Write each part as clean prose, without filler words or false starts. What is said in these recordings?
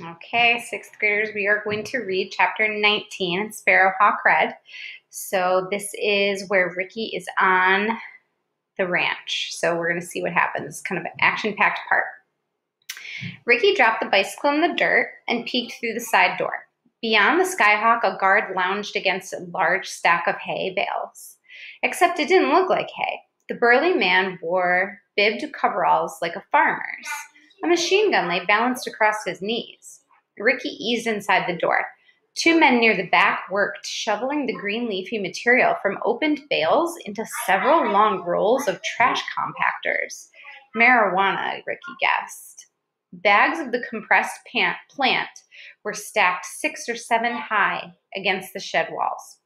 Okay, sixth graders, we are going to read chapter 19 in Sparrowhawk Red. So this is where Ricky is on the ranch. So we're going to see what happens. Kind of an action-packed part. Ricky dropped the bicycle in the dirt and peeked through the side door. Beyond the Skyhawk, a guard lounged against a large stack of hay bales. Except it didn't look like hay. The burly man wore bibbed coveralls like a farmer's. A machine gun lay balanced across his knees. Ricky eased inside the door. Two men near the back worked, shoveling the green leafy material from opened bales into several long rolls of trash compactors. Marijuana, Ricky guessed. Bags of the compressed plant were stacked 6 or 7 high against the shed walls.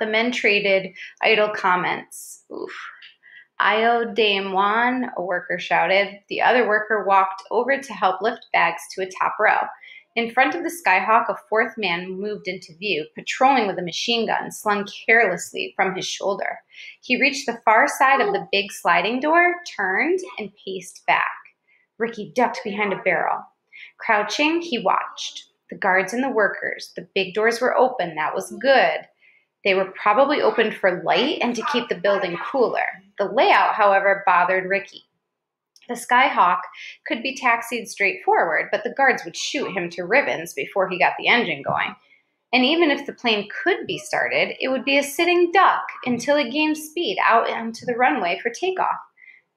The men traded idle comments. Oof. Io Dame Juan, a worker shouted. The other worker walked over to help lift bags to a top row. In front of the Skyhawk, a fourth man moved into view, patrolling with a machine gun slung carelessly from his shoulder. He reached the far side of the big sliding door, turned, and paced back. Ricky ducked behind a barrel. Crouching, he watched. The guards and the workers. The big doors were open. That was good. They were probably opened for light and to keep the building cooler. The layout, however, bothered Ricky. The Skyhawk could be taxied straight forward, but the guards would shoot him to ribbons before he got the engine going. And even if the plane could be started, it would be a sitting duck until it gained speed out onto the runway for takeoff.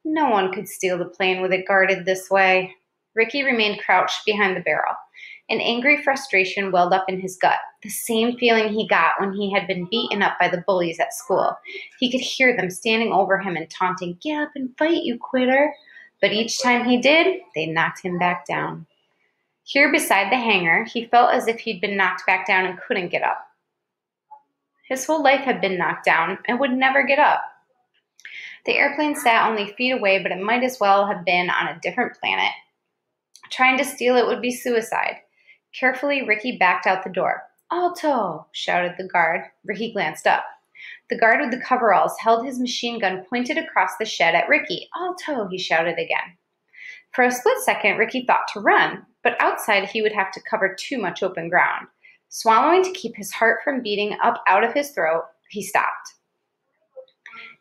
No one could steal the plane with it guarded this way. Ricky remained crouched behind the barrel. An angry frustration welled up in his gut, the same feeling he got when he had been beaten up by the bullies at school. He could hear them standing over him and taunting, "Get up and fight, you quitter." But each time he did, they knocked him back down. Here beside the hangar, he felt as if he'd been knocked back down and couldn't get up. His whole life had been knocked down and would never get up. The airplane sat only feet away, but it might as well have been on a different planet. Trying to steal it would be suicide. Carefully, Ricky backed out the door. "Alto!" shouted the guard. Ricky glanced up. The guard with the coveralls held his machine gun pointed across the shed at Ricky. "Alto!" he shouted again. For a split second, Ricky thought to run, but outside he would have to cover too much open ground. Swallowing to keep his heart from beating up out of his throat, he stopped.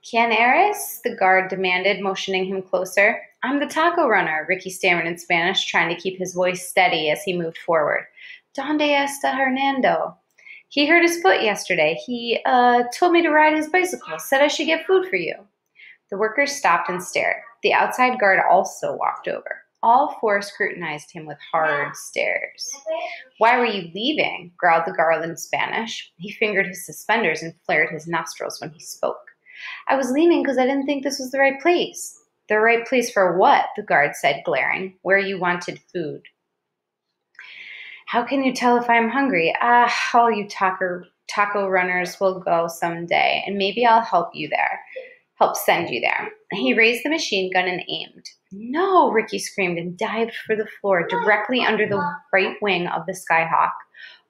"Quién eres?" the guard demanded, motioning him closer. "I'm the taco runner," Ricky stammered in Spanish, trying to keep his voice steady as he moved forward. "Donde está Hernando?" "He hurt his foot yesterday. He told me to ride his bicycle, said I should get food for you." The workers stopped and stared. The outside guard also walked over. All four scrutinized him with hard stares. "Why were you leaving?" growled the guard in Spanish. He fingered his suspenders and flared his nostrils when he spoke. "I was leaving because I didn't think this was the right place." "The right place for what?" the guard said, glaring. "Where you wanted food." "How can you tell if I'm hungry?" All you taco runners will go someday, and maybe I'll help send you there." He raised the machine gun and aimed. "No!" Ricky screamed and dived for the floor directly under the right wing of the Skyhawk.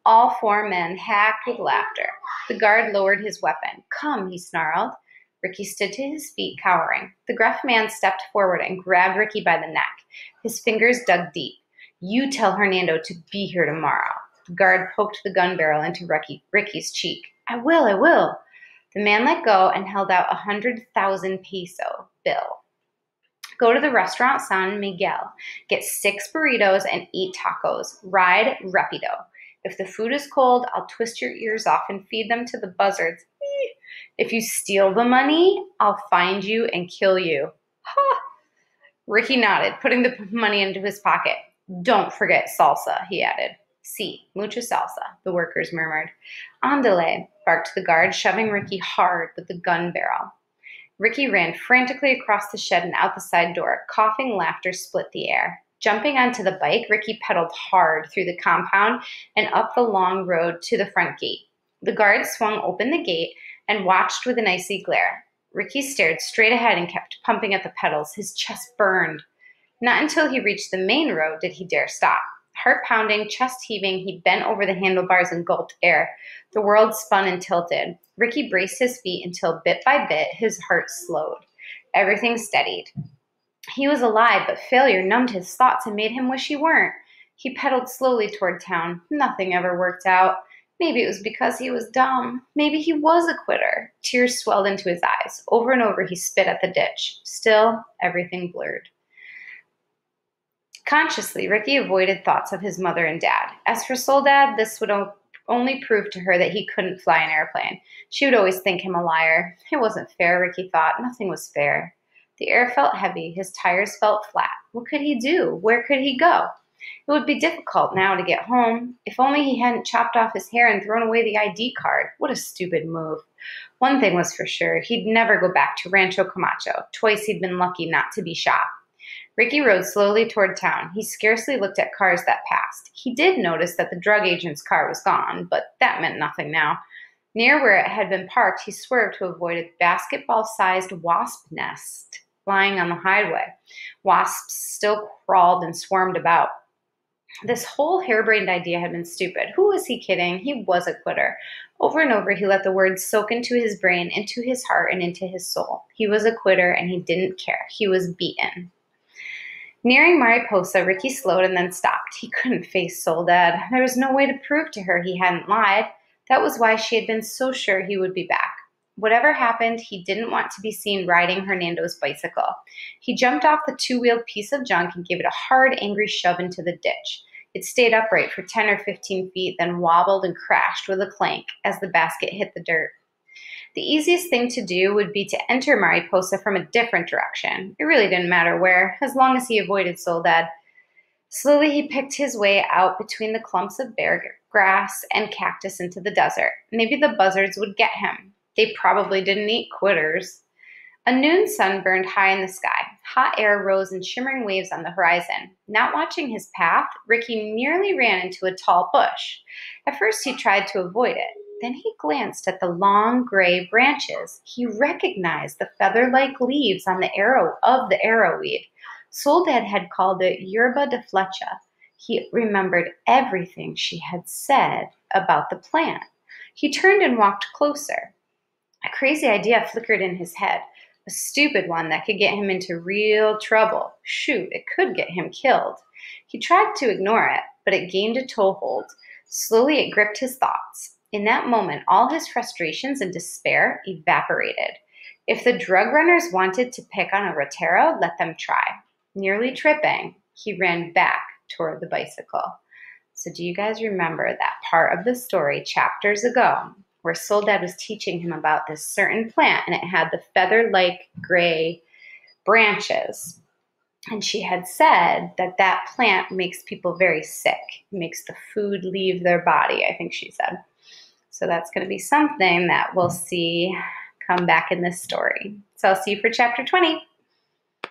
All four men hacked with laughter. The guard lowered his weapon. "Come," he snarled. Ricky stood to his feet, cowering. The gruff man stepped forward and grabbed Ricky by the neck. His fingers dug deep. "You tell Hernando to be here tomorrow." The guard poked the gun barrel into Ricky's cheek. I will. The man let go and held out 100,000 peso bill. "Go to the restaurant San Miguel. Get 6 burritos and 8 tacos. Ride rapido. If the food is cold, I'll twist your ears off and feed them to the buzzards. If you steal the money, I'll find you and kill you." Ha! Ricky nodded, putting the money into his pocket. "Don't forget salsa," he added. "Sí, mucha salsa," the workers murmured. "Ándale," barked the guard, shoving Ricky hard with the gun barrel. Ricky ran frantically across the shed and out the side door. Coughing laughter split the air. Jumping onto the bike, Ricky pedaled hard through the compound and up the long road to the front gate. The guard swung open the gate and watched with an icy glare. Ricky stared straight ahead and kept pumping at the pedals. His chest burned. Not until he reached the main road did he dare stop. Heart pounding, chest heaving, he bent over the handlebars and gulped air. The world spun and tilted. Ricky braced his feet until bit by bit his heart slowed. Everything steadied. He was alive, but failure numbed his thoughts and made him wish he weren't. He pedaled slowly toward town. Nothing ever worked out. Maybe it was because he was dumb. Maybe he was a quitter. Tears swelled into his eyes. Over and over he spit at the ditch. Still, everything blurred. Consciously, Ricky avoided thoughts of his mother and dad. As for Soledad, this would only prove to her that he couldn't fly an airplane. She would always think him a liar. It wasn't fair, Ricky thought. Nothing was fair. The air felt heavy. His tires felt flat. What could he do? Where could he go? It would be difficult now to get home. If only he hadn't chopped off his hair and thrown away the ID card. What a stupid move. One thing was for sure. He'd never go back to Rancho Camacho. Twice he'd been lucky not to be shot. Ricky rode slowly toward town. He scarcely looked at cars that passed. He did notice that the drug agent's car was gone, but that meant nothing now. Near where it had been parked, he swerved to avoid a basketball-sized wasp nest lying on the highway. Wasps still crawled and swarmed about. This whole harebrained idea had been stupid. Who was he kidding? He was a quitter. Over and over, he let the words soak into his brain, into his heart, and into his soul. He was a quitter, and he didn't care. He was beaten. Nearing Mariposa, Ricky slowed and then stopped. He couldn't face Soledad. There was no way to prove to her he hadn't lied. That was why she had been so sure he would be back. Whatever happened, he didn't want to be seen riding Hernando's bicycle. He jumped off the two-wheeled piece of junk and gave it a hard, angry shove into the ditch. It stayed upright for 10 or 15 feet, then wobbled and crashed with a clank as the basket hit the dirt. The easiest thing to do would be to enter Mariposa from a different direction. It really didn't matter where, as long as he avoided Soledad. Slowly he picked his way out between the clumps of bare grass and cactus into the desert. Maybe the buzzards would get him. They probably didn't eat quitters. A noon sun burned high in the sky. Hot air rose in shimmering waves on the horizon. Not watching his path, Ricky nearly ran into a tall bush. At first he tried to avoid it. Then he glanced at the long gray branches. He recognized the feather-like leaves on the arrowweed. Soledad had called it yerba de flecha. He remembered everything she had said about the plant. He turned and walked closer. A crazy idea flickered in his head, a stupid one that could get him into real trouble. Shoot, it could get him killed. He tried to ignore it, but it gained a toehold. Slowly it gripped his thoughts. In that moment, all his frustrations and despair evaporated. If the drug runners wanted to pick on a ratero, let them try. Nearly tripping, he ran back toward the bicycle. So do you guys remember that part of the story chapters ago where Soledad was teaching him about this certain plant and it had the feather-like gray branches? And she had said that that plant makes people very sick, makes the food leave their body, I think she said. So that's going to be something that we'll see come back in this story. So I'll see you for chapter 20.